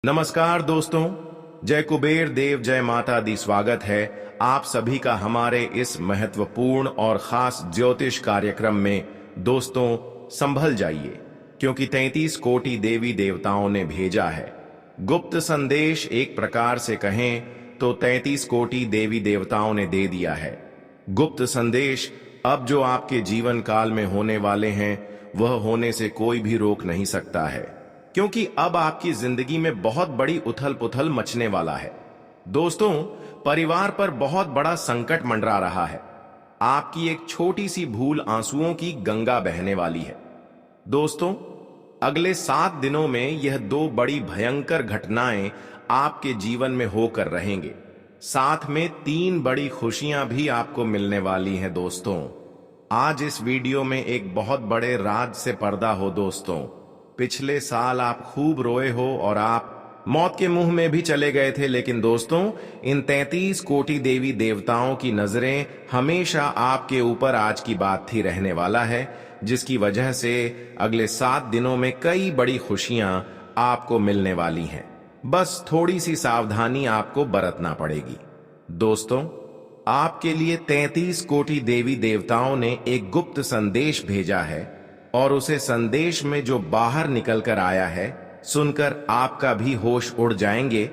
नमस्कार दोस्तों, जय कुबेर देव जय माता दी। स्वागत है आप सभी का हमारे इस महत्वपूर्ण और खास ज्योतिष कार्यक्रम में। दोस्तों, संभल जाइए क्योंकि 33 कोटि देवी देवताओं ने भेजा है गुप्त संदेश। एक प्रकार से कहें तो 33 कोटि देवी देवताओं ने दे दिया है गुप्त संदेश। अब जो आपके जीवन काल में होने वाले हैं वह होने से कोई भी रोक नहीं सकता है, क्योंकि अब आपकी जिंदगी में बहुत बड़ी उथल पुथल मचने वाला है। दोस्तों, परिवार पर बहुत बड़ा संकट मंडरा रहा है। आपकी एक छोटी सी भूल आंसुओं की गंगा बहने वाली है। दोस्तों, अगले 7 दिनों में यह 2 बड़ी भयंकर घटनाएं आपके जीवन में होकर रहेंगे। साथ में 3 बड़ी खुशियां भी आपको मिलने वाली हैं। दोस्तों, आज इस वीडियो में एक बहुत बड़े राज से पर्दा हो। दोस्तों, पिछले साल आप खूब रोए हो और आप मौत के मुंह में भी चले गए थे, लेकिन दोस्तों, इन 33 कोटि देवी देवताओं की नजरें हमेशा आपके ऊपर आज की बात थी रहने वाला है, जिसकी वजह से अगले 7 दिनों में कई बड़ी खुशियां आपको मिलने वाली हैं। बस थोड़ी सी सावधानी आपको बरतना पड़ेगी। दोस्तों, आपके लिए 33 कोटि देवी देवताओं ने एक गुप्त संदेश भेजा है और उसे संदेश में जो बाहर निकल कर आया है सुनकर आपका भी होश उड़ जाएंगे।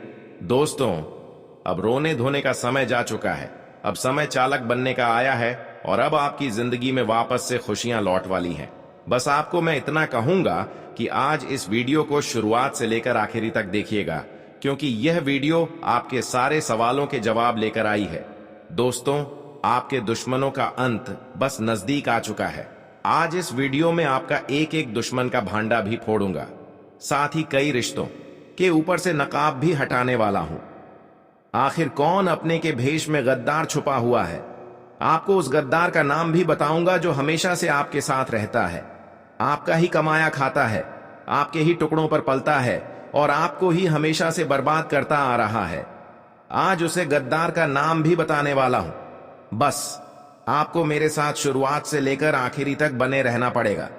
दोस्तों, अब रोने धोने का समय जा चुका है। अब समय चालक बनने का आया है और अब आपकी जिंदगी में वापस से खुशियां लौट वाली हैं। बस आपको मैं इतना कहूंगा कि आज इस वीडियो को शुरुआत से लेकर आखिरी तक देखिएगा, क्योंकि यह वीडियो आपके सारे सवालों के जवाब लेकर आई है। दोस्तों, आपके दुश्मनों का अंत बस नजदीक आ चुका है। आज इस वीडियो में आपका एक एक दुश्मन का भांडा भी फोड़ूंगा, साथ ही कई रिश्तों के ऊपर से नकाब भी हटाने वाला हूं। आखिर कौन अपने के भेष में गद्दार छुपा हुआ है, आपको उस गद्दार का नाम भी बताऊंगा जो हमेशा से आपके साथ रहता है, आपका ही कमाया खाता है, आपके ही टुकड़ों पर पलता है और आपको ही हमेशा से बर्बाद करता आ रहा है। आज उसे गद्दार का नाम भी बताने वाला हूं। बस आपको मेरे साथ शुरुआत से लेकर आखिरी तक बने रहना पड़ेगा।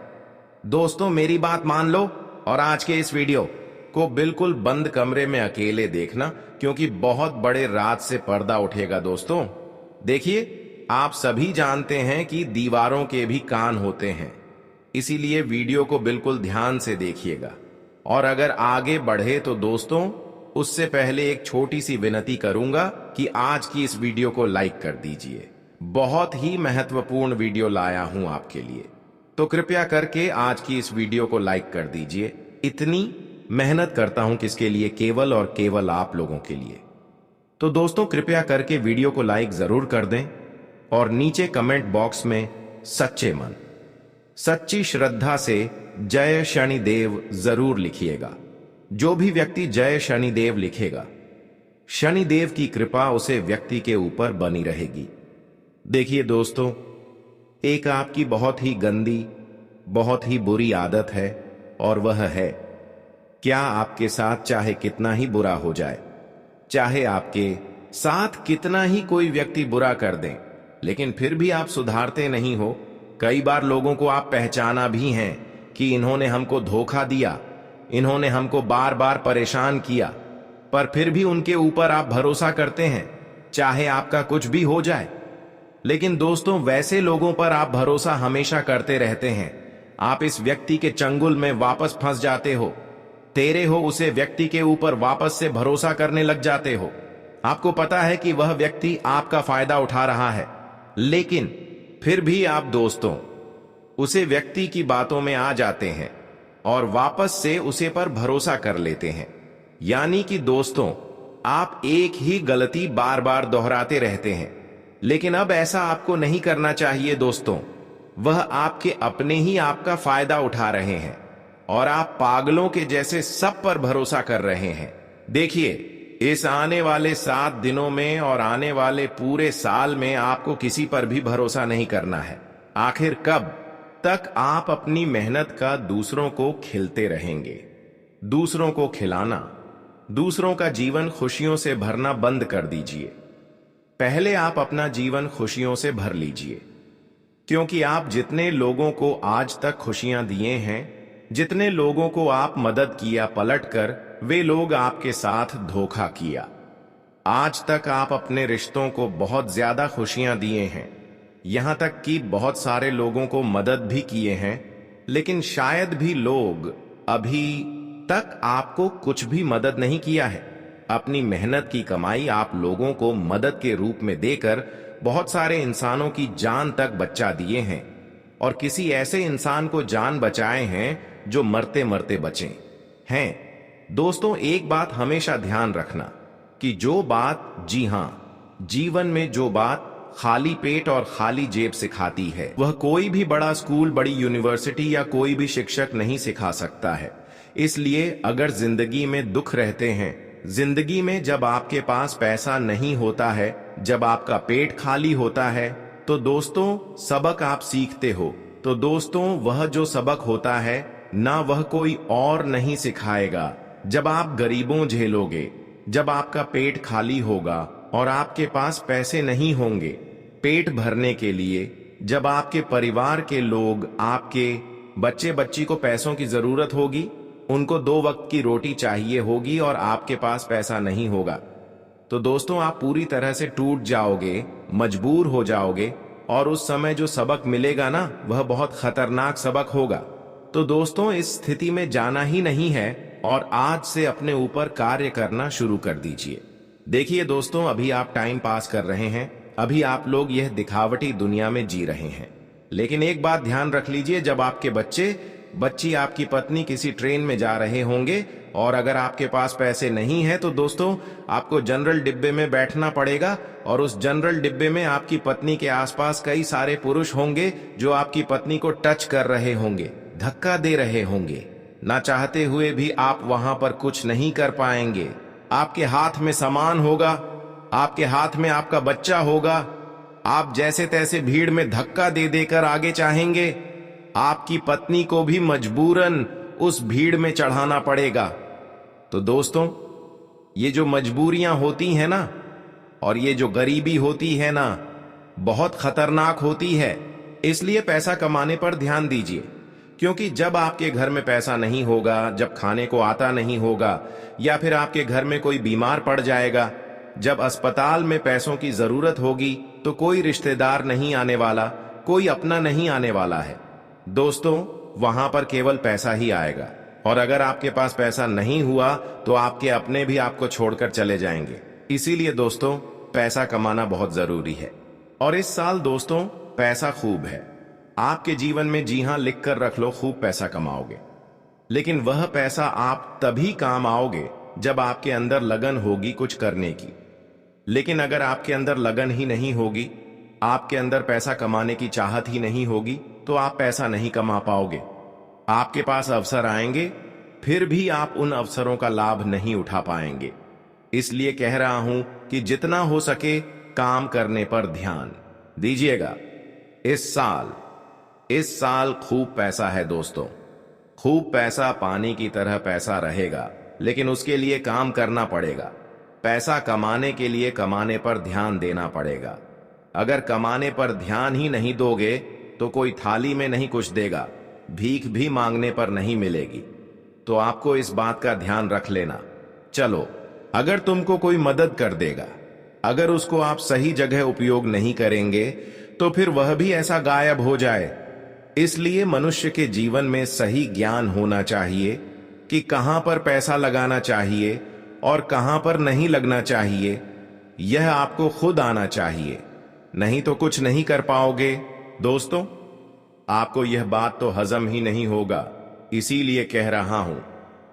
दोस्तों, मेरी बात मान लो और आज के इस वीडियो को बिल्कुल बंद कमरे में अकेले देखना, क्योंकि बहुत बड़े राज से पर्दा उठेगा। दोस्तों, देखिए, आप सभी जानते हैं कि दीवारों के भी कान होते हैं, इसीलिए वीडियो को बिल्कुल ध्यान से देखिएगा। और अगर आगे बढ़े तो दोस्तों, उससे पहले एक छोटी सी विनती करूंगा कि आज की इस वीडियो को लाइक कर दीजिए। बहुत ही महत्वपूर्ण वीडियो लाया हूं आपके लिए, तो कृपया करके आज की इस वीडियो को लाइक कर दीजिए। इतनी मेहनत करता हूं किसके लिए? केवल और केवल आप लोगों के लिए। तो दोस्तों, कृपया करके वीडियो को लाइक जरूर कर दें और नीचे कमेंट बॉक्स में सच्चे मन, सच्ची श्रद्धा से जय शनिदेव जरूर लिखिएगा। जो भी व्यक्ति जय शनिदेव लिखेगा, शनिदेव की कृपा उसे व्यक्ति के ऊपर बनी रहेगी। देखिए दोस्तों, एक आपकी बहुत ही गंदी, बहुत ही बुरी आदत है, और वह है, क्या आपके साथ चाहे कितना ही बुरा हो जाए, चाहे आपके साथ कितना ही कोई व्यक्ति बुरा कर दें, लेकिन फिर भी आप सुधारते नहीं हो। कई बार लोगों को आप पहचाना भी हैं कि इन्होंने हमको धोखा दिया, इन्होंने हमको बार बार परेशान किया, पर फिर भी उनके ऊपर आप भरोसा करते हैं, चाहे आपका कुछ भी हो जाए। लेकिन दोस्तों, वैसे लोगों पर आप भरोसा हमेशा करते रहते हैं। आप इस व्यक्ति के चंगुल में वापस फंस जाते हो, तेरे हो उसे व्यक्ति के ऊपर वापस से भरोसा करने लग जाते हो। आपको पता है कि वह व्यक्ति आपका फायदा उठा रहा है, लेकिन फिर भी आप दोस्तों उसे व्यक्ति की बातों में आ जाते हैं और वापस से उसे पर भरोसा कर लेते हैं। यानी कि दोस्तों, आप एक ही गलती बार बार दोहराते रहते हैं। लेकिन अब ऐसा आपको नहीं करना चाहिए दोस्तों। वह आपके अपने ही आपका फायदा उठा रहे हैं और आप पागलों के जैसे सब पर भरोसा कर रहे हैं। देखिए, इस आने वाले 7 दिनों में और आने वाले पूरे साल में आपको किसी पर भी भरोसा नहीं करना है। आखिर कब तक आप अपनी मेहनत का दूसरों को खिलते रहेंगे? दूसरों को खिलाना, दूसरों का जीवन खुशियों से भरना बंद कर दीजिए। पहले आप अपना जीवन खुशियों से भर लीजिए, क्योंकि आप जितने लोगों को आज तक खुशियां दिए हैं, जितने लोगों को आप मदद किया पलटकर, वे लोग आपके साथ धोखा किया। आज तक आप अपने रिश्तों को बहुत ज्यादा खुशियां दिए हैं, यहां तक कि बहुत सारे लोगों को मदद भी किए हैं, लेकिन शायद भी लोग अभी तक आपको कुछ भी मदद नहीं किया है। अपनी मेहनत की कमाई आप लोगों को मदद के रूप में देकर बहुत सारे इंसानों की जान तक बचा दिए हैं, और किसी ऐसे इंसान को जान बचाए हैं जो मरते मरते बचे हैं। दोस्तों, एक बात हमेशा ध्यान रखना कि जो बात, जी हां, जीवन में जो बात खाली पेट और खाली जेब सिखाती है, वह कोई भी बड़ा स्कूल, बड़ी यूनिवर्सिटी या कोई भी शिक्षक नहीं सिखा सकता है। इसलिए अगर जिंदगी में दुख रहते हैं, जिंदगी में जब आपके पास पैसा नहीं होता है, जब आपका पेट खाली होता है, तो दोस्तों सबक आप सीखते हो, तो दोस्तों वह जो सबक होता है ना वह कोई और नहीं सिखाएगा। जब आप गरीबों झेलोगे, जब आपका पेट खाली होगा और आपके पास पैसे नहीं होंगे पेट भरने के लिए, जब आपके परिवार के लोग, आपके बच्चे बच्ची को पैसों की जरूरत होगी, उनको 2 वक्त की रोटी चाहिए होगी और आपके पास पैसा नहीं होगा, तो दोस्तों आप पूरी तरह से टूट जाओगे, मजबूर हो जाओगे, और उस समय जो सबक मिलेगा ना वह बहुत खतरनाक सबक होगा। तो दोस्तों इस स्थिति में जाना ही नहीं है और आज से अपने ऊपर कार्य करना शुरू कर दीजिए। देखिए दोस्तों, अभी आप टाइम पास कर रहे हैं, अभी आप लोग यह दिखावटी दुनिया में जी रहे हैं, लेकिन एक बात ध्यान रख लीजिए, जब आपके बच्चे बच्ची, आपकी पत्नी किसी ट्रेन में जा रहे होंगे और अगर आपके पास पैसे नहीं है तो दोस्तों आपको जनरल डिब्बे में बैठना पड़ेगा, और उस जनरल डिब्बे में आपकी पत्नी के आसपास कई सारे पुरुष होंगे जो आपकी पत्नी को टच कर रहे होंगे, धक्का दे रहे होंगे। ना चाहते हुए भी आप वहां पर कुछ नहीं कर पाएंगे। आपके हाथ में सामान होगा, आपके हाथ में आपका बच्चा होगा, आप जैसे तैसे भीड़ में धक्का दे देकर आगे चाहेंगे, आपकी पत्नी को भी मजबूरन उस भीड़ में चढ़ाना पड़ेगा। तो दोस्तों ये जो मजबूरियां होती हैं ना, और ये जो गरीबी होती है ना, बहुत खतरनाक होती है। इसलिए पैसा कमाने पर ध्यान दीजिए, क्योंकि जब आपके घर में पैसा नहीं होगा, जब खाने को आता नहीं होगा, या फिर आपके घर में कोई बीमार पड़ जाएगा, जब अस्पताल में पैसों की जरूरत होगी, तो कोई रिश्तेदार नहीं आने वाला, कोई अपना नहीं आने वाला है। दोस्तों वहां पर केवल पैसा ही आएगा, और अगर आपके पास पैसा नहीं हुआ तो आपके अपने भी आपको छोड़कर चले जाएंगे। इसीलिए दोस्तों पैसा कमाना बहुत जरूरी है, और इस साल दोस्तों पैसा खूब है आपके जीवन में। जी हां, लिख कर रख लो, खूब पैसा कमाओगे, लेकिन वह पैसा आप तभी काम आओगे जब आपके अंदर लगन होगी कुछ करने की। लेकिन अगर आपके अंदर लगन ही नहीं होगी, आपके अंदर पैसा कमाने की चाहत ही नहीं होगी, तो आप पैसा नहीं कमा पाओगे। आपके पास अवसर आएंगे, फिर भी आप उन अवसरों का लाभ नहीं उठा पाएंगे। इसलिए कह रहा हूं कि जितना हो सके काम करने पर ध्यान दीजिएगा। इस साल खूब पैसा है दोस्तों, खूब पैसा पानी की तरह पैसा रहेगा, लेकिन उसके लिए काम करना पड़ेगा। पैसा कमाने के लिए कमाने पर ध्यान देना पड़ेगा। अगर कमाने पर ध्यान ही नहीं दोगे तो कोई थाली में नहीं कुछ देगा, भीख भी मांगने पर नहीं मिलेगी। तो आपको इस बात का ध्यान रख लेना। चलो, अगर तुमको कोई मदद कर देगा, अगर उसको आप सही जगह उपयोग नहीं करेंगे तो फिर वह भी ऐसा गायब हो जाए। इसलिए मनुष्य के जीवन में सही ज्ञान होना चाहिए कि कहां पर पैसा लगाना चाहिए और कहां पर नहीं लगना चाहिए। यह आपको खुद आना चाहिए, नहीं तो कुछ नहीं कर पाओगे। दोस्तों आपको यह बात तो हजम ही नहीं होगा, इसीलिए कह रहा हूं,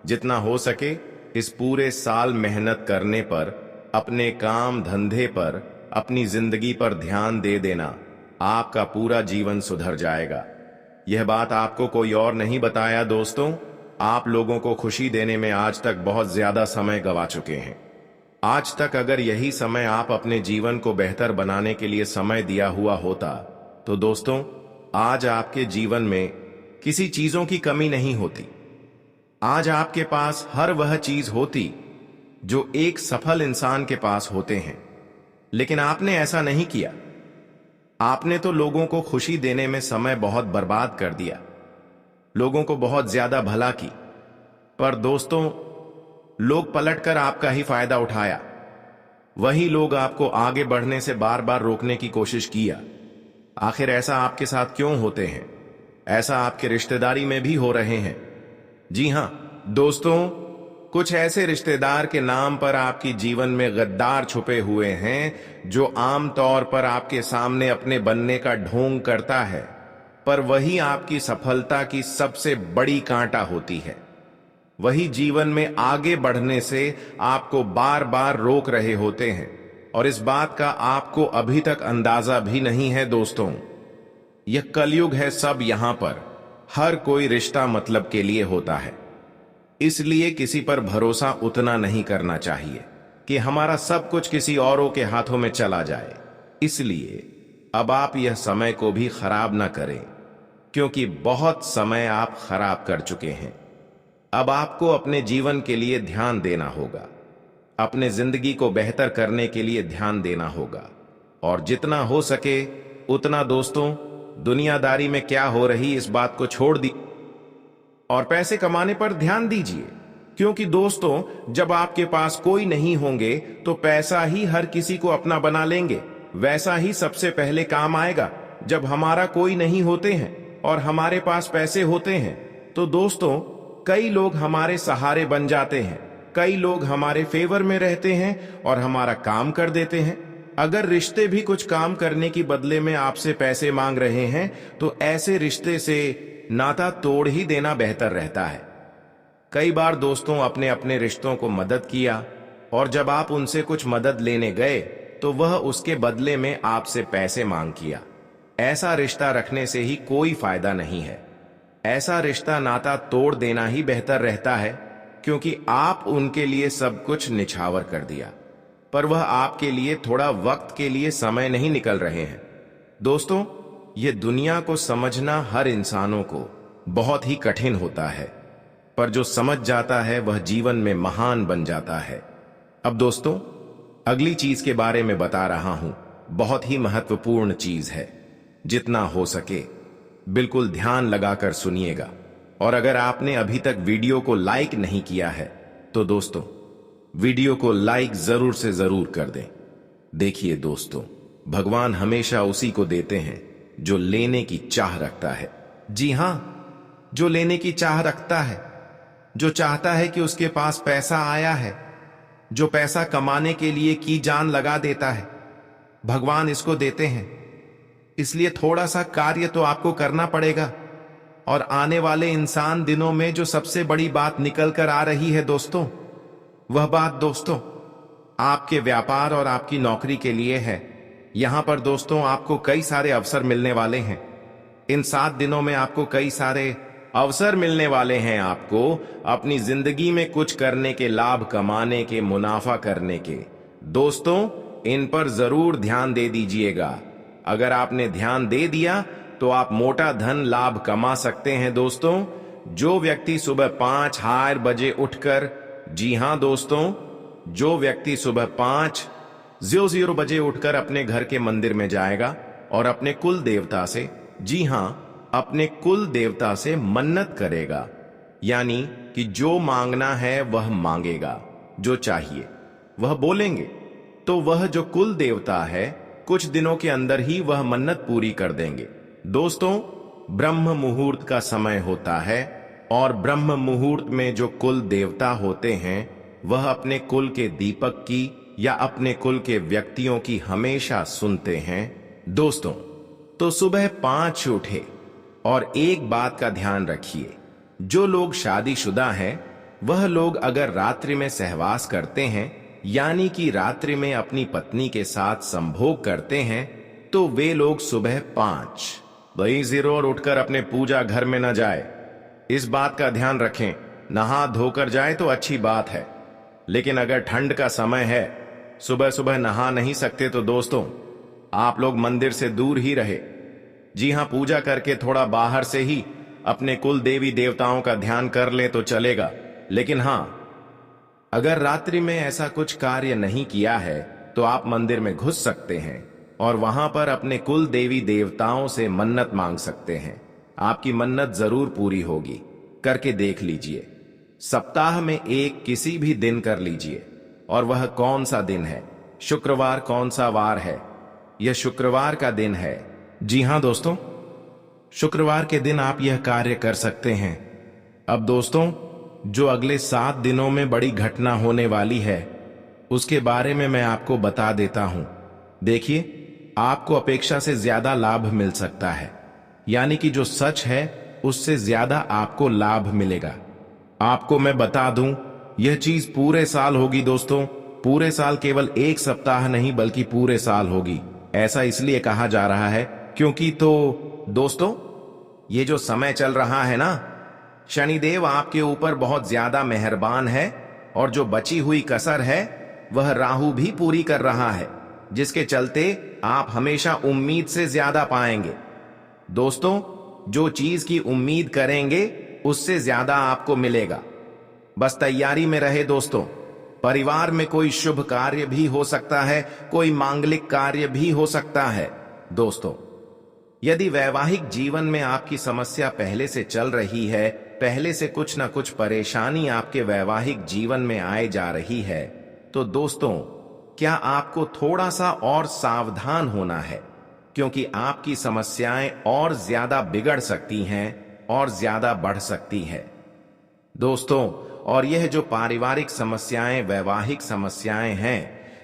जितना हो सके इस पूरे साल मेहनत करने पर, अपने काम धंधे पर, अपनी जिंदगी पर ध्यान दे देना। आपका पूरा जीवन सुधर जाएगा। यह बात आपको कोई और नहीं बताया दोस्तों। आप लोगों को खुशी देने में आज तक बहुत ज्यादा समय गवा चुके हैं। आज तक अगर यही समय आप अपने जीवन को बेहतर बनाने के लिए समय दिया हुआ होता, तो दोस्तों आज आपके जीवन में किसी चीजों की कमी नहीं होती। आज आपके पास हर वह चीज होती जो एक सफल इंसान के पास होते हैं। लेकिन आपने ऐसा नहीं किया। आपने तो लोगों को खुशी देने में समय बहुत बर्बाद कर दिया, लोगों को बहुत ज्यादा भला की। पर दोस्तों लोग पलटकर आपका ही फायदा उठाया। वही लोग आपको आगे बढ़ने से बार बार रोकने की कोशिश किया। आखिर ऐसा आपके साथ क्यों होते हैं? ऐसा आपके रिश्तेदारी में भी हो रहे हैं। जी हां दोस्तों, कुछ ऐसे रिश्तेदार के नाम पर आपकी जीवन में गद्दार छुपे हुए हैं जो आमतौर पर आपके सामने अपने बनने का ढोंग करता है, पर वही आपकी सफलता की सबसे बड़ी कांटा होती है। वही जीवन में आगे बढ़ने से आपको बार बार रोक रहे होते हैं, और इस बात का आपको अभी तक अंदाजा भी नहीं है। दोस्तों, यह कलयुग है। सब यहां पर हर कोई रिश्ता मतलब के लिए होता है, इसलिए किसी पर भरोसा उतना नहीं करना चाहिए कि हमारा सब कुछ किसी औरों के हाथों में चला जाए। इसलिए अब आप यह समय को भी खराब ना करें, क्योंकि बहुत समय आप खराब कर चुके हैं। अब आपको अपने जीवन के लिए ध्यान देना होगा, अपने जिंदगी को बेहतर करने के लिए ध्यान देना होगा, और जितना हो सके उतना दोस्तों दुनियादारी में क्या हो रही इस बात को छोड़ दी और पैसे कमाने पर ध्यान दीजिए। क्योंकि दोस्तों, जब आपके पास कोई नहीं होंगे तो पैसा ही हर किसी को अपना बना लेंगे। वैसा ही सबसे पहले काम आएगा जब हमारा कोई नहीं होते हैं और हमारे पास पैसे होते हैं। तो दोस्तों, कई लोग हमारे सहारे बन जाते हैं, कई लोग हमारे फेवर में रहते हैं और हमारा काम कर देते हैं। अगर रिश्ते भी कुछ काम करने की बदले में आपसे पैसे मांग रहे हैं तो ऐसे रिश्ते से नाता तोड़ ही देना बेहतर रहता है। कई बार दोस्तों अपने अपने रिश्तों को मदद किया, और जब आप उनसे कुछ मदद लेने गए तो वह उसके बदले में आपसे पैसे मांग किया। ऐसा रिश्ता रखने से ही कोई फायदा नहीं है। ऐसा रिश्ता नाता तोड़ देना ही बेहतर रहता है, क्योंकि आप उनके लिए सब कुछ निछावर कर दिया, पर वह आपके लिए थोड़ा वक्त के लिए समय नहीं निकल रहे हैं। दोस्तों, ये दुनिया को समझना हर इंसानों को बहुत ही कठिन होता है, पर जो समझ जाता है वह जीवन में महान बन जाता है। अब दोस्तों, अगली चीज के बारे में बता रहा हूं। बहुत ही महत्वपूर्ण चीज है। जितना हो सके बिल्कुल ध्यान लगाकर सुनिएगा, और अगर आपने अभी तक वीडियो को लाइक नहीं किया है तो दोस्तों वीडियो को लाइक जरूर से जरूर कर दें। देखिए दोस्तों, भगवान हमेशा उसी को देते हैं जो लेने की चाह रखता है। जी हां, जो लेने की चाह रखता है, जो चाहता है कि उसके पास पैसा आया है, जो पैसा कमाने के लिए की जान लगा देता है, भगवान इसको देते हैं। इसलिए थोड़ा सा कार्य तो आपको करना पड़ेगा। और आने वाले इंसान दिनों में जो सबसे बड़ी बात निकल कर आ रही है दोस्तों, वह बात दोस्तों आपके व्यापार और आपकी नौकरी के लिए है। यहां पर दोस्तों आपको कई सारे अवसर मिलने वाले हैं। इन 7 दिनों में आपको कई सारे अवसर मिलने वाले हैं। आपको अपनी जिंदगी में कुछ करने के, लाभ कमाने के, मुनाफा करने के। दोस्तों, इन पर जरूर ध्यान दे दीजिएगा। अगर आपने ध्यान दे दिया तो आप मोटा धन लाभ कमा सकते हैं। दोस्तों, जो व्यक्ति सुबह 5 बजे उठकर, जी हां दोस्तों, जो व्यक्ति सुबह 5 बजे उठकर अपने घर के मंदिर में जाएगा और अपने कुल देवता से, जी हां, अपने कुल देवता से मन्नत करेगा, यानी कि जो मांगना है वह मांगेगा, जो चाहिए वह बोलेंगे, तो वह जो कुल देवता है कुछ दिनों के अंदर ही वह मन्नत पूरी कर देंगे। दोस्तों, ब्रह्म मुहूर्त का समय होता है, और ब्रह्म मुहूर्त में जो कुल देवता होते हैं वह अपने कुल के दीपक की या अपने कुल के व्यक्तियों की हमेशा सुनते हैं। दोस्तों, तो सुबह 5 उठे, और एक बात का ध्यान रखिए, जो लोग शादीशुदा हैं वह लोग अगर रात्रि में सहवास करते हैं, यानी कि रात्रि में अपनी पत्नी के साथ संभोग करते हैं, तो वे लोग सुबह 5 और उठकर अपने पूजा घर में न जाए। इस बात का ध्यान रखें। नहा धोकर जाए तो अच्छी बात है, लेकिन अगर ठंड का समय है, सुबह सुबह नहा नहीं सकते, तो दोस्तों आप लोग मंदिर से दूर ही रहे। जी हां, पूजा करके थोड़ा बाहर से ही अपने कुल देवी देवताओं का ध्यान कर ले तो चलेगा। लेकिन हां, अगर रात्रि में ऐसा कुछ कार्य नहीं किया है तो आप मंदिर में घुस सकते हैं और वहां पर अपने कुल देवी देवताओं से मन्नत मांग सकते हैं। आपकी मन्नत जरूर पूरी होगी, करके देख लीजिए। सप्ताह में एक किसी भी दिन कर लीजिए। और वह कौन सा दिन है? शुक्रवार। कौन सा वार है? यह शुक्रवार का दिन है। जी हां दोस्तों, शुक्रवार के दिन आप यह कार्य कर सकते हैं। अब दोस्तों, जो अगले 7 दिनों में बड़ी घटना होने वाली है उसके बारे में मैं आपको बता देता हूं। देखिए, आपको अपेक्षा से ज्यादा लाभ मिल सकता है, यानी कि जो सच है उससे ज्यादा आपको लाभ मिलेगा। आपको मैं बता दूं, यह चीज पूरे साल होगी दोस्तों। पूरे साल, केवल एक सप्ताह नहीं बल्कि पूरे साल होगी। ऐसा इसलिए कहा जा रहा है क्योंकि दोस्तों, ये जो समय चल रहा है ना, शनिदेव आपके ऊपर बहुत ज्यादा मेहरबान है और जो बची हुई कसर है वह राहु भी पूरी कर रहा है, जिसके चलते आप हमेशा उम्मीद से ज्यादा पाएंगे। दोस्तों, जो चीज की उम्मीद करेंगे उससे ज्यादा आपको मिलेगा। बस तैयारी में रहे दोस्तों। परिवार में कोई शुभ कार्य भी हो सकता है, कोई मांगलिक कार्य भी हो सकता है। दोस्तों, यदि वैवाहिक जीवन में आपकी समस्या पहले से चल रही है, पहले से कुछ ना कुछ परेशानी आपके वैवाहिक जीवन में आए जा रही है, तो दोस्तों, क्या आपको थोड़ा सा और सावधान होना है, क्योंकि आपकी समस्याएं और ज्यादा बिगड़ सकती हैं और ज्यादा बढ़ सकती है दोस्तों। और यह जो पारिवारिक समस्याएं, वैवाहिक समस्याएं हैं,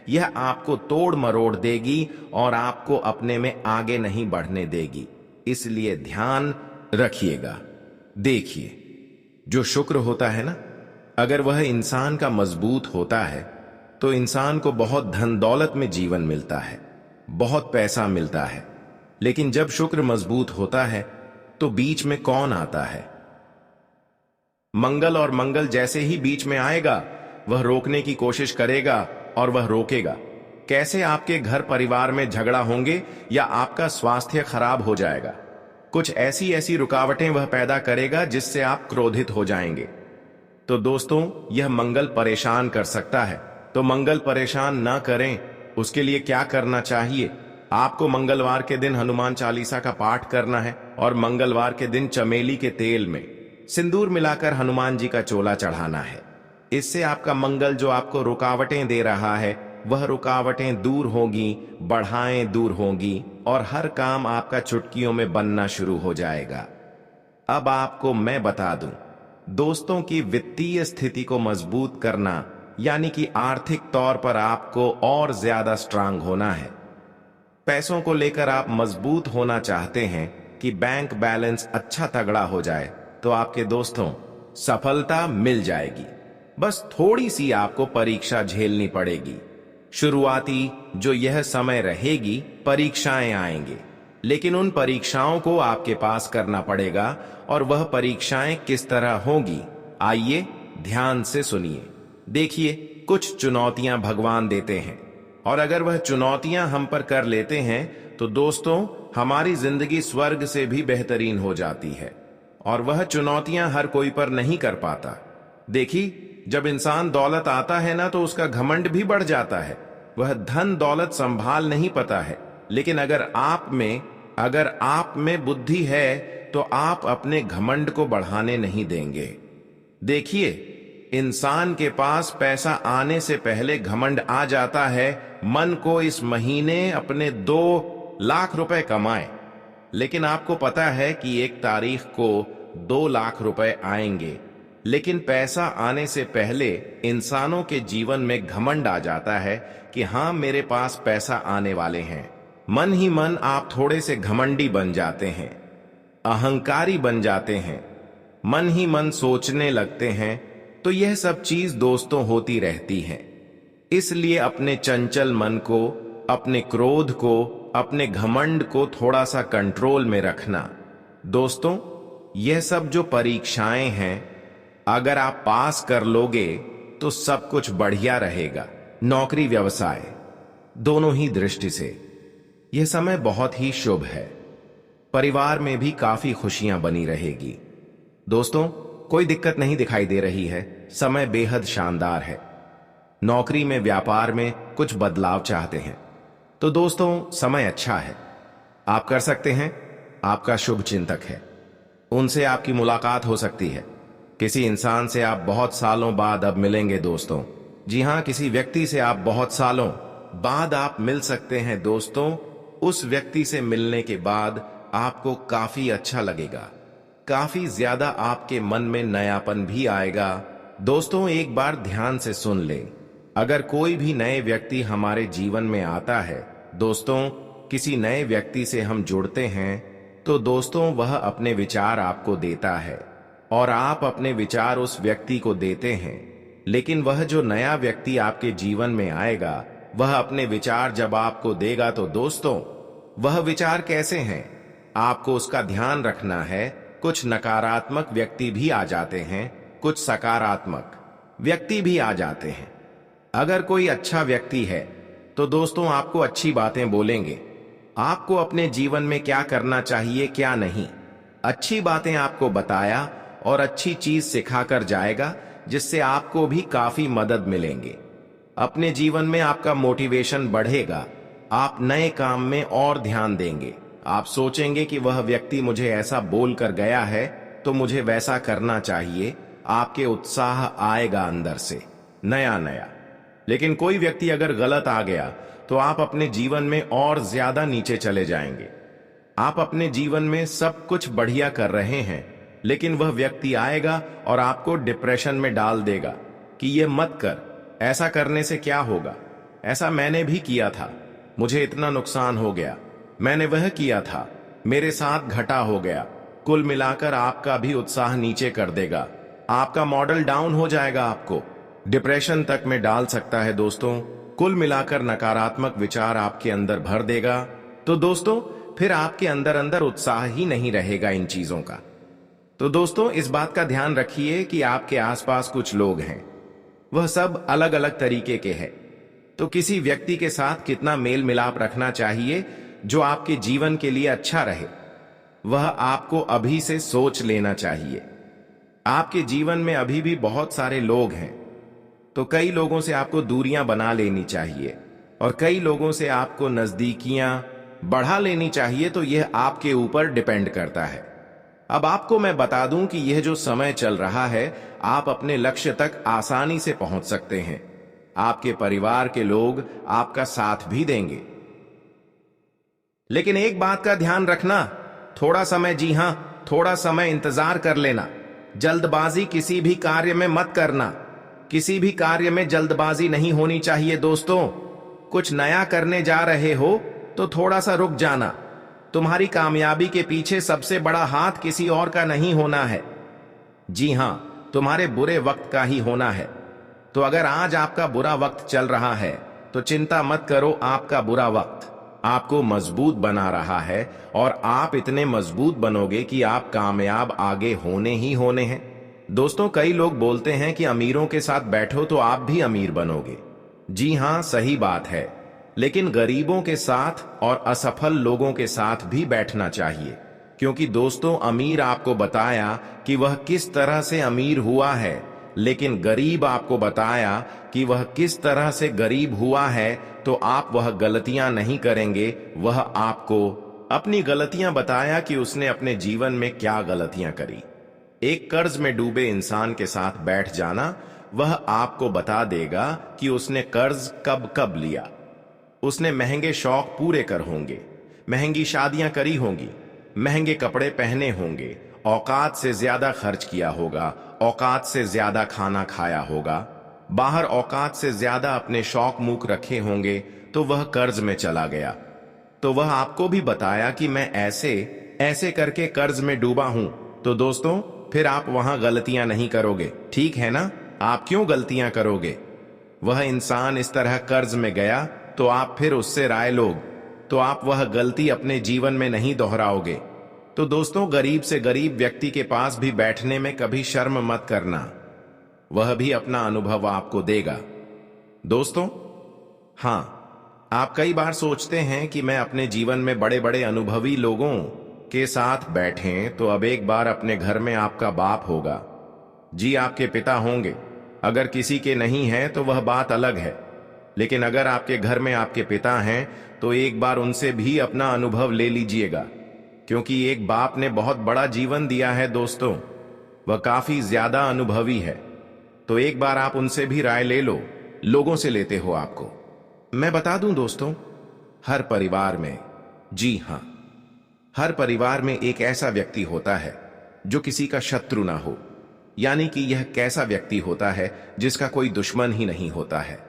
यह आपको तोड़ मरोड़ देगी और आपको अपने में आगे नहीं बढ़ने देगी। इसलिए ध्यान रखिएगा। देखिए, जो शुक्र होता है ना, अगर वह इंसान का मजबूत होता है तो इंसान को बहुत धन दौलत में जीवन मिलता है, बहुत पैसा मिलता है। लेकिन जब शुक्र मजबूत होता है तो बीच में कौन आता है? मंगल। और मंगल जैसे ही बीच में आएगा, वह रोकने की कोशिश करेगा और वह रोकेगा। कैसे? आपके घर परिवार में झगड़ा होंगे या आपका स्वास्थ्य खराब हो जाएगा। कुछ ऐसी ऐसी रुकावटें वह पैदा करेगा जिससे आप क्रोधित हो जाएंगे। तो दोस्तों, यह मंगल परेशान कर सकता है। तो मंगल परेशान ना करें, उसके लिए क्या करना चाहिए? आपको मंगलवार के दिन हनुमान चालीसा का पाठ करना है और मंगलवार के दिन चमेली के तेल में सिंदूर मिलाकर हनुमान जी का चोला चढ़ाना है। इससे आपका मंगल, जो आपको रुकावटें दे रहा है, वह रुकावटें दूर होंगी, बढ़ाएं दूर होंगी और हर काम आपका चुटकियों में बनना शुरू हो जाएगा। अब आपको मैं बता दूं, दोस्तों की वित्तीय स्थिति को मजबूत करना, यानी कि आर्थिक तौर पर आपको और ज्यादा स्ट्रांग होना है। पैसों को लेकर आप मजबूत होना चाहते हैं कि बैंक बैलेंस अच्छा तगड़ा हो जाए, तो आपके दोस्तों सफलता मिल जाएगी। बस थोड़ी सी आपको परीक्षा झेलनी पड़ेगी। शुरुआती जो यह समय रहेगी, परीक्षाएं आएंगे, लेकिन उन परीक्षाओं को आपके पास करना पड़ेगा। और वह परीक्षाएं किस तरह होगी, आइए ध्यान से सुनिए। देखिए, कुछ चुनौतियां भगवान देते हैं और अगर वह चुनौतियां हम पर कर लेते हैं तो दोस्तों, हमारी जिंदगी स्वर्ग से भी बेहतरीन हो जाती है। और वह चुनौतियां हर कोई पर नहीं कर पाता। देखिए, जब इंसान दौलत आता है ना, तो उसका घमंड भी बढ़ जाता है। वह धन दौलत संभाल नहीं पाता है। लेकिन अगर आप में बुद्धि है तो आप अपने घमंड को बढ़ाने नहीं देंगे। देखिए, इंसान के पास पैसा आने से पहले घमंड आ जाता है। मन को इस महीने अपने 2 लाख रुपए कमाए, लेकिन आपको पता है कि 1 तारीख को 2 लाख रुपए आएंगे। लेकिन पैसा आने से पहले इंसानों के जीवन में घमंड आ जाता है कि हाँ, मेरे पास पैसा आने वाले हैं। मन ही मन आप थोड़े से घमंडी बन जाते हैं, अहंकारी बन जाते हैं, मन ही मन सोचने लगते हैं। तो यह सब चीज दोस्तों होती रहती है। इसलिए अपने चंचल मन को, अपने क्रोध को, अपने घमंड को थोड़ा सा कंट्रोल में रखना। दोस्तों, यह सब जो परीक्षाएं हैं, अगर आप पास कर लोगे तो सब कुछ बढ़िया रहेगा। नौकरी व्यवसाय दोनों ही दृष्टि से यह समय बहुत ही शुभ है। परिवार में भी काफी खुशियां बनी रहेगी। दोस्तों, कोई दिक्कत नहीं दिखाई दे रही है। समय बेहद शानदार है। नौकरी में, व्यापार में कुछ बदलाव चाहते हैं तो दोस्तों, समय अच्छा है। आप कर सकते हैं। आपका शुभ चिंतक है, उनसे आपकी मुलाकात हो सकती है। किसी इंसान से आप बहुत सालों बाद अब मिलेंगे दोस्तों। जी हाँ, किसी व्यक्ति से आप बहुत सालों बाद आप मिल सकते हैं दोस्तों। उस व्यक्ति से मिलने के बाद आपको काफी अच्छा लगेगा, काफी ज्यादा आपके मन में नयापन भी आएगा। दोस्तों एक बार ध्यान से सुन ले, अगर कोई भी नए व्यक्ति हमारे जीवन में आता है दोस्तों, किसी नए व्यक्ति से हम जुड़ते हैं तो दोस्तों वह अपने विचार आपको देता है और आप अपने विचार उस व्यक्ति को देते हैं। लेकिन वह जो नया व्यक्ति आपके जीवन में आएगा, वह अपने विचार जब आपको देगा तो दोस्तों वह विचार कैसे हैं, आपको उसका ध्यान रखना है। कुछ नकारात्मक व्यक्ति भी आ जाते हैं, कुछ सकारात्मक व्यक्ति भी आ जाते हैं। अगर कोई अच्छा व्यक्ति है तो दोस्तों आपको अच्छी बातें बोलेंगे, आपको अपने जीवन में क्या करना चाहिए क्या नहीं, अच्छी बातें आपको बताया और अच्छी चीज सिखाकर जाएगा, जिससे आपको भी काफी मदद मिलेंगे। अपने जीवन में आपका मोटिवेशन बढ़ेगा, आप नए काम में और ध्यान देंगे। आप सोचेंगे कि वह व्यक्ति मुझे ऐसा बोल कर गया है तो मुझे वैसा करना चाहिए। आपके उत्साह आएगा अंदर से नया नया। लेकिन कोई व्यक्ति अगर गलत आ गया तो आप अपने जीवन में और ज्यादा नीचे चले जाएंगे। आप अपने जीवन में सब कुछ बढ़िया कर रहे हैं, लेकिन वह व्यक्ति आएगा और आपको डिप्रेशन में डाल देगा कि ये मत कर, ऐसा करने से क्या होगा, ऐसा मैंने भी किया था, मुझे इतना नुकसान हो गया, मैंने वह किया था, मेरे साथ घटा हो गया। कुल मिलाकर आपका भी उत्साह नीचे कर देगा, आपका मॉडल डाउन हो जाएगा, आपको डिप्रेशन तक में डाल सकता है दोस्तों। कुल मिलाकर नकारात्मक विचार आपके अंदर भर देगा तो दोस्तों फिर आपके अंदर अंदर उत्साह ही नहीं रहेगा इन चीजों का। तो दोस्तों इस बात का ध्यान रखिए कि आपके आसपास कुछ लोग हैं, वह सब अलग अलग तरीके के हैं। तो किसी व्यक्ति के साथ कितना मेल मिलाप रखना चाहिए जो आपके जीवन के लिए अच्छा रहे, वह आपको अभी से सोच लेना चाहिए। आपके जीवन में अभी भी बहुत सारे लोग हैं, तो कई लोगों से आपको दूरियां बना लेनी चाहिए और कई लोगों से आपको नजदीकियां बढ़ा लेनी चाहिए। तो यह आपके ऊपर डिपेंड करता है। अब आपको मैं बता दूं कि यह जो समय चल रहा है, आप अपने लक्ष्य तक आसानी से पहुंच सकते हैं। आपके परिवार के लोग आपका साथ भी देंगे, लेकिन एक बात का ध्यान रखना, थोड़ा समय, जी हां थोड़ा समय इंतजार कर लेना। जल्दबाजी किसी भी कार्य में मत करना, किसी भी कार्य में जल्दबाजी नहीं होनी चाहिए दोस्तों। कुछ नया करने जा रहे हो तो थोड़ा सा रुक जाना। तुम्हारी कामयाबी के पीछे सबसे बड़ा हाथ किसी और का नहीं होना है, जी हां तुम्हारे बुरे वक्त का ही होना है। तो अगर आज आपका बुरा वक्त चल रहा है तो चिंता मत करो, आपका बुरा वक्त आपको मजबूत बना रहा है और आप इतने मजबूत बनोगे कि आप कामयाब आगे होने ही होने हैं। दोस्तों कई लोग बोलते हैं कि अमीरों के साथ बैठो तो आप भी अमीर बनोगे। जी हां सही बात है, लेकिन गरीबों के साथ और असफल लोगों के साथ भी बैठना चाहिए, क्योंकि दोस्तों अमीर आपको बताया कि वह किस तरह से अमीर हुआ है, लेकिन गरीब आपको बताया कि वह किस तरह से गरीब हुआ है। तो आप वह गलतियां नहीं करेंगे, वह आपको अपनी गलतियां बताया कि उसने अपने जीवन में क्या गलतियां करी। एक कर्ज में डूबे इंसान के साथ बैठ जाना, वह आपको बता देगा कि उसने कर्ज कब कब लिया। उसने महंगे शौक पूरे कर होंगे, महंगी शादियां करी होंगी, महंगे कपड़े पहने होंगे, औकात से ज्यादा खर्च किया होगा, औकात से ज्यादा खाना खाया होगा, बाहर औकात से ज्यादा अपने शौक मूक रखे होंगे, तो वह कर्ज में चला गया। तो वह आपको भी बताया कि मैं ऐसे ऐसे करके कर्ज में डूबा हूं। तो दोस्तों फिर आप वहां गलतियां नहीं करोगे, ठीक है ना? आप क्यों गलतियां करोगे? वह इंसान इस तरह कर्ज में गया तो आप फिर उससे राय लोग, तो आप वह गलती अपने जीवन में नहीं दोहराओगे। तो दोस्तों गरीब से गरीब व्यक्ति के पास भी बैठने में कभी शर्म मत करना, वह भी अपना अनुभव आपको देगा। दोस्तों हां, आप कई बार सोचते हैं कि मैं अपने जीवन में बड़े बड़े अनुभवी लोगों के साथ बैठें, तो अब एक बार अपने घर में आपका बाप होगा, जी आपके पिता होंगे। अगर किसी के नहीं है तो वह बात अलग है, लेकिन अगर आपके घर में आपके पिता हैं तो एक बार उनसे भी अपना अनुभव ले लीजिएगा, क्योंकि एक बाप ने बहुत बड़ा जीवन दिया है दोस्तों। वह काफी ज्यादा अनुभवी है, तो एक बार आप उनसे भी राय ले लो। लोगों से लेते हो आपको। मैं बता दूं दोस्तों, हर परिवार में, जी हां, हर परिवार में एक ऐसा व्यक्ति होता है जो किसी का शत्रु ना हो। यानी कि यह कैसा व्यक्ति होता है जिसका कोई दुश्मन ही नहीं होता है।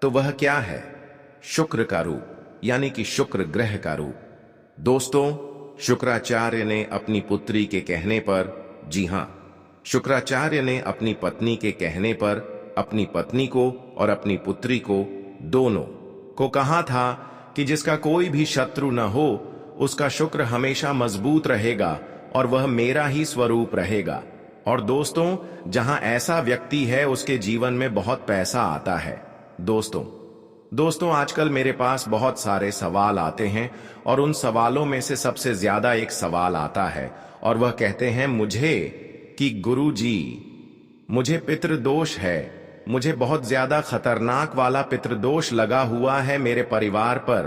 तो वह क्या है? शुक्र का रूप, यानी कि शुक्र ग्रह का रूप। दोस्तों, शुक्राचार्य ने अपनी पुत्री के कहने पर, जी हां, शुक्राचार्य ने अपनी पत्नी के कहने पर अपनी पत्नी को और अपनी पुत्री को, दोनों को कहा था कि जिसका कोई भी शत्रु न हो उसका शुक्र हमेशा मजबूत रहेगा और वह मेरा ही स्वरूप रहेगा। और दोस्तों, जहां ऐसा व्यक्ति है उसके जीवन में बहुत पैसा आता है। दोस्तों आजकल मेरे पास बहुत सारे सवाल आते हैं और उन सवालों में से सबसे ज्यादा एक सवाल आता है और वह कहते हैं मुझे कि गुरुजी, मुझे पितृदोष है, मुझे बहुत ज्यादा खतरनाक वाला पितृदोष लगा हुआ है मेरे परिवार पर।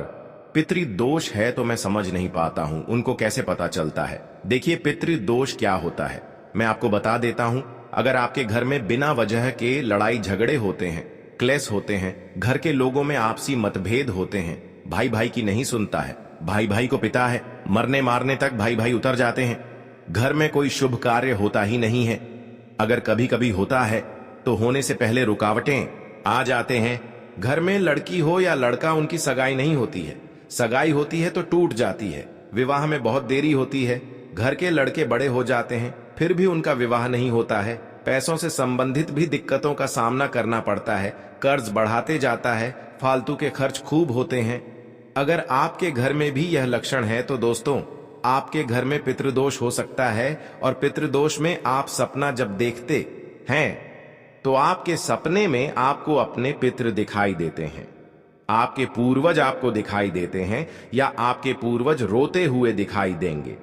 पितृदोष है तो मैं समझ नहीं पाता हूं, उनको कैसे पता चलता है? देखिए, पितृदोष क्या होता है मैं आपको बता देता हूं। अगर आपके घर में बिना वजह के लड़ाई झगड़े होते हैं, क्लेश होते हैं, घर के लोगों में आपसी मतभेद होते हैं, भाई भाई की नहीं सुनता है, भाई भाई को पिता है, मरने मारने तक भाई भाई उतर जाते हैं, घर में कोई शुभ कार्य होता ही नहीं है, अगर कभी कभी होता है तो होने से पहले रुकावटें आ जाते हैं, घर में लड़की हो या लड़का उनकी सगाई नहीं होती है, सगाई होती है तो टूट जाती है, विवाह में बहुत देरी होती है, घर के लड़के बड़े हो जाते हैं फिर भी उनका विवाह नहीं होता है, पैसों से संबंधित भी दिक्कतों का सामना करना पड़ता है, कर्ज बढ़ाते जाता है, फालतू के खर्च खूब होते हैं। अगर आपके घर में भी यह लक्षण है तो दोस्तों, आपके घर में पितृदोष हो सकता है। और पितृदोष में आप सपना जब देखते हैं तो आपके सपने में आपको अपने पितृ दिखाई देते हैं, आपके पूर्वज आपको दिखाई देते हैं या आपके पूर्वज रोते हुए दिखाई देंगे।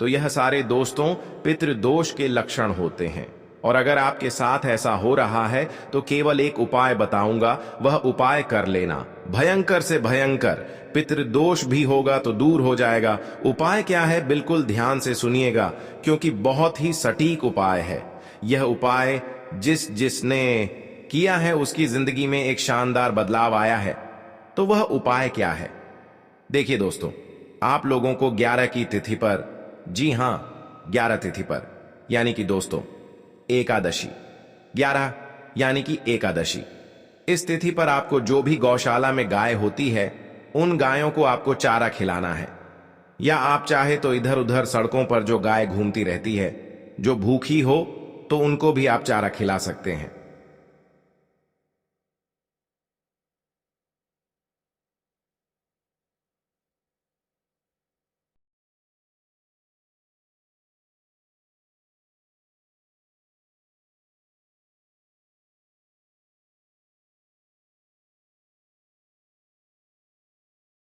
तो यह सारे दोस्तों पितृदोष के लक्षण होते हैं। और अगर आपके साथ ऐसा हो रहा है तो केवल एक उपाय बताऊंगा, वह उपाय कर लेना। भयंकर से भयंकर पितृदोष भी होगा तो दूर हो जाएगा। उपाय क्या है, बिल्कुल ध्यान से सुनिएगा, क्योंकि बहुत ही सटीक उपाय है। यह उपाय जिसने किया है उसकी जिंदगी में एक शानदार बदलाव आया है। तो वह उपाय क्या है? देखिए दोस्तों, आप लोगों को 11 की तिथि पर, जी हां 11 तिथि पर, यानी कि दोस्तों एकादशी, 11 यानी कि एकादशी, इस तिथि पर आपको जो भी गौशाला में गाय होती है उन गायों को आपको चारा खिलाना है। या आप चाहे तो इधर उधर सड़कों पर जो गाय घूमती रहती है, जो भूखी हो तो उनको भी आप चारा खिला सकते हैं।